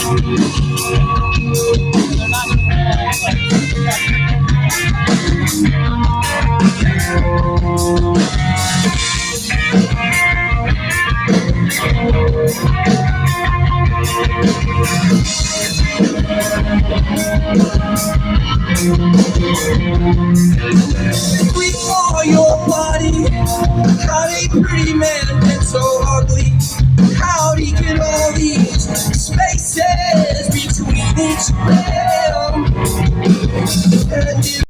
We saw your body, how a pretty man get so ugly. How'd he get all these spaces between each limb? And if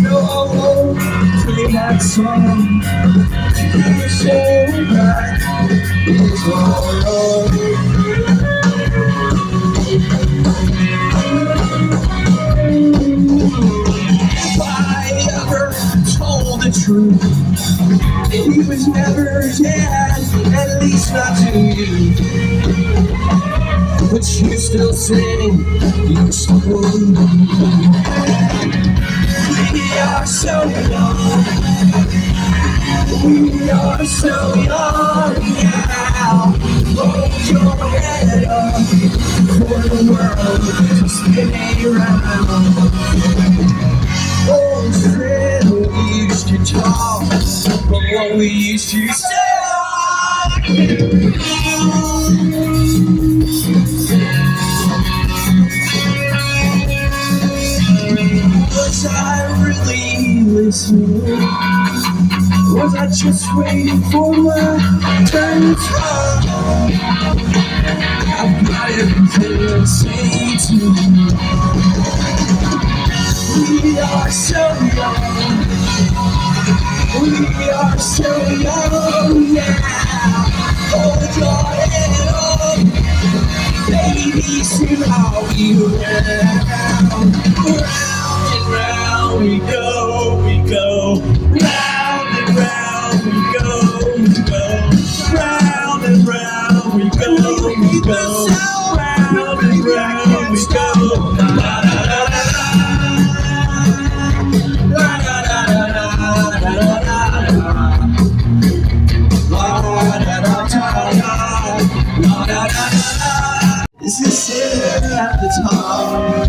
no, play that song, you're so right, it's all wrong. If I ever told the truth, he was never dead, at least not to you. But you still sing, you still believe. We are so young, we are so young now. Hold your head up for the world to spin around. Old friend, we used to talk, but what we used to say. Was I really listening? Was I just waiting for my turn to talk? I've got everything to say to you. We are so young. We are so young now. Hold your head up, baby, see how we round. Round and round we go, we go. Round and round we go, we go. Round and round we go, we go. Round and round we go. La la la la la. La la la la la la la. La la la la la la. This is it at the top.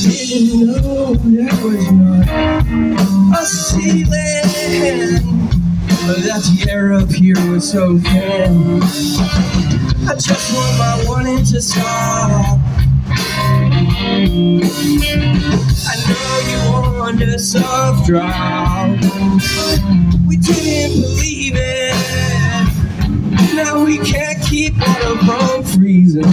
Didn't know there was not a ceiling, but that the air up here was so thin. I just want my warning to stop. I know you want a soft drop. We didn't believe it. Now we can't keep water from freezing.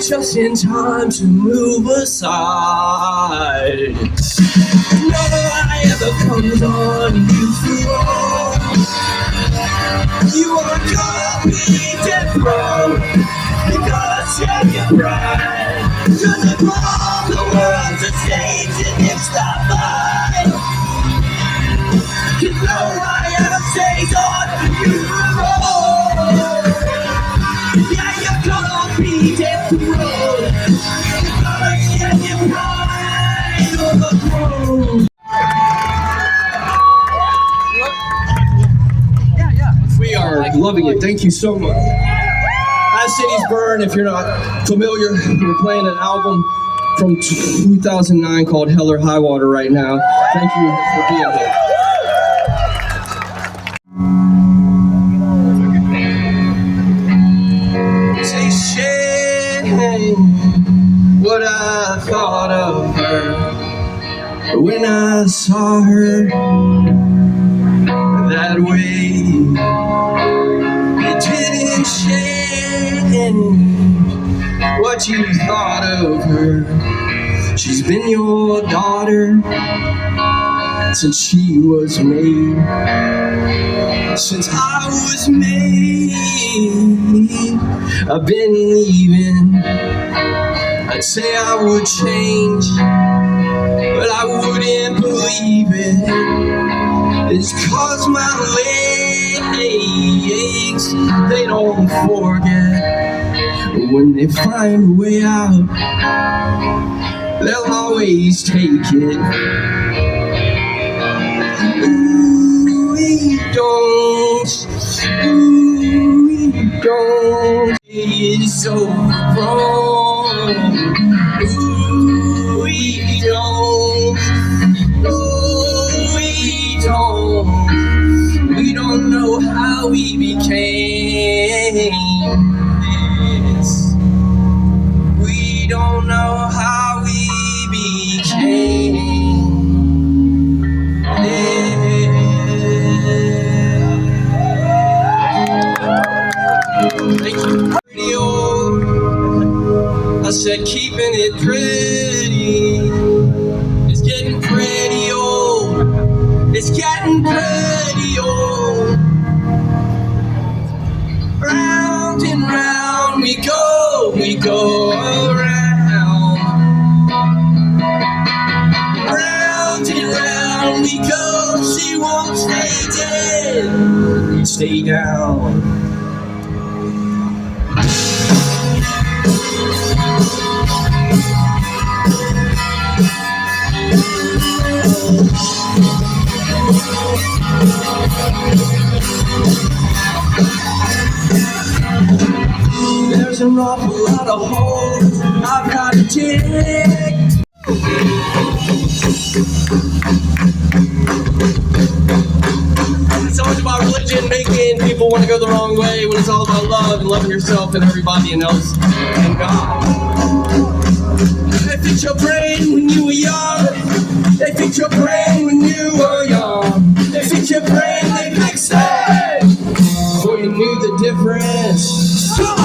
Just in time to move aside. No lie ever comes on you through. You are gonna be dethroned because you're your pride. Cause of all the world's a stage and it's not mine. Cause no lie ever stays on you through. Yeah, you're gonna be dethroned. We are loving it. Thank you so much. As Cities Burn, if you're not familiar, we're playing an album from 2009 called Hell or High Water right now. Thank you for being here. Say shame what I thought of her when I saw her that way. It didn't change what you thought of her. She's been your daughter since she was made. Since I was made, I've been leaving. I'd say I would change, but I wouldn't believe it. It's 'cause my legs, they don't forget. When they find a way out, they'll always take it. Ooh, we don't. It's so wrong. Ooh, we don't. We don't know how we became this. We don't know how we became this. Thank you. Radio. I said keeping it pretty. It's getting pretty old. It's getting pretty old. Round and round we go around. Round and round we go. She won't stay dead. Stay down. There's an awful lot of holes I've got to dig. It's always about religion making people want to go the wrong way when it's all about love and loving yourself and everybody else and God. They fix your brain when you were young. They fix your brain when you were young. They fix your brain, they fix it. Before you knew the difference. Come on!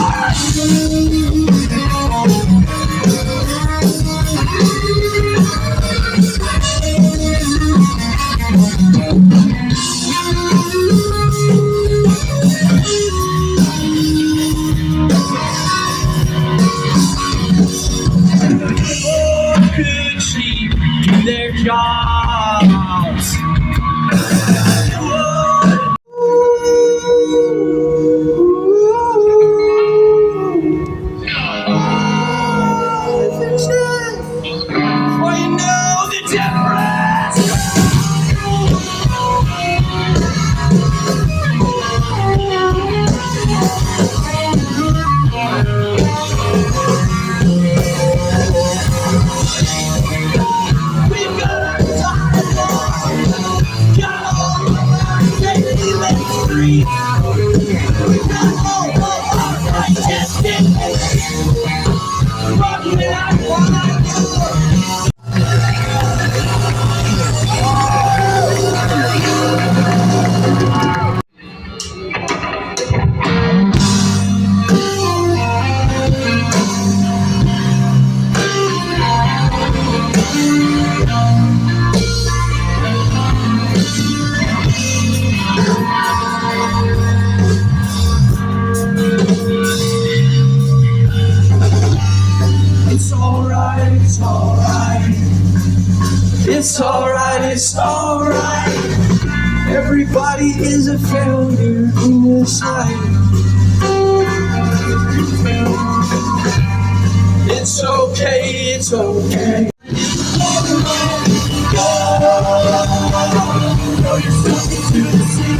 Could she do their jobs? Well, you know the difference. We've got to die more. Got all of our safety let's free. We've got all of our righteousness. Rocking it out while I do. It's alright, it's alright. It's alright, it's alright. Everybody is a failure in this life. It's okay, it's okay. Throw yourself into the sea.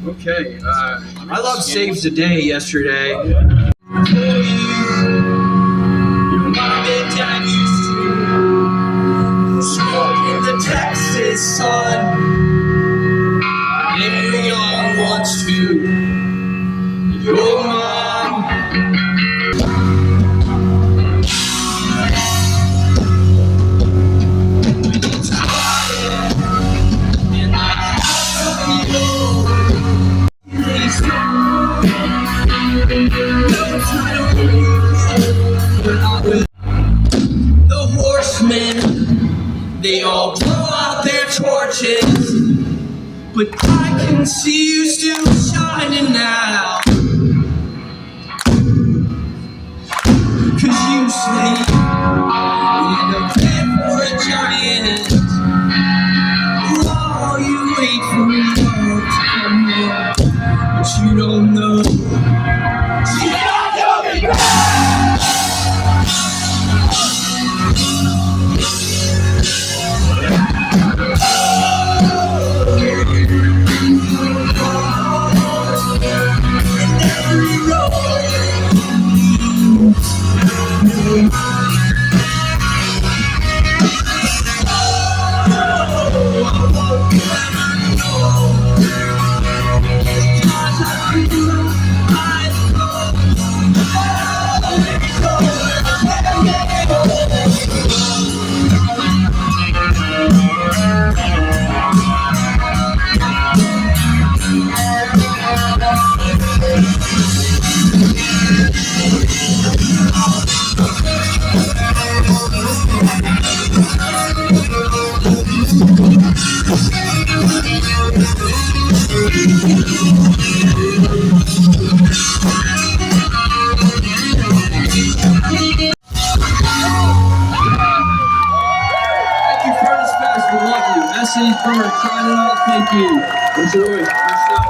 Okay. I love Saves the Day yesterday. Your mom and dad used to smoke in the Texas sun. Everyone wants to. Your mom. It's quiet in the house of you. The horsemen, they all blow out their torches, but I can see you still shining now. 'Cause you sleep in a bed for a giant, while you wait for love to come in, but you don't know. She's not coming back! Thank you, Furnace Fest. We love you. Messi, Bird, signing off. Thank you. Enjoy your stuff.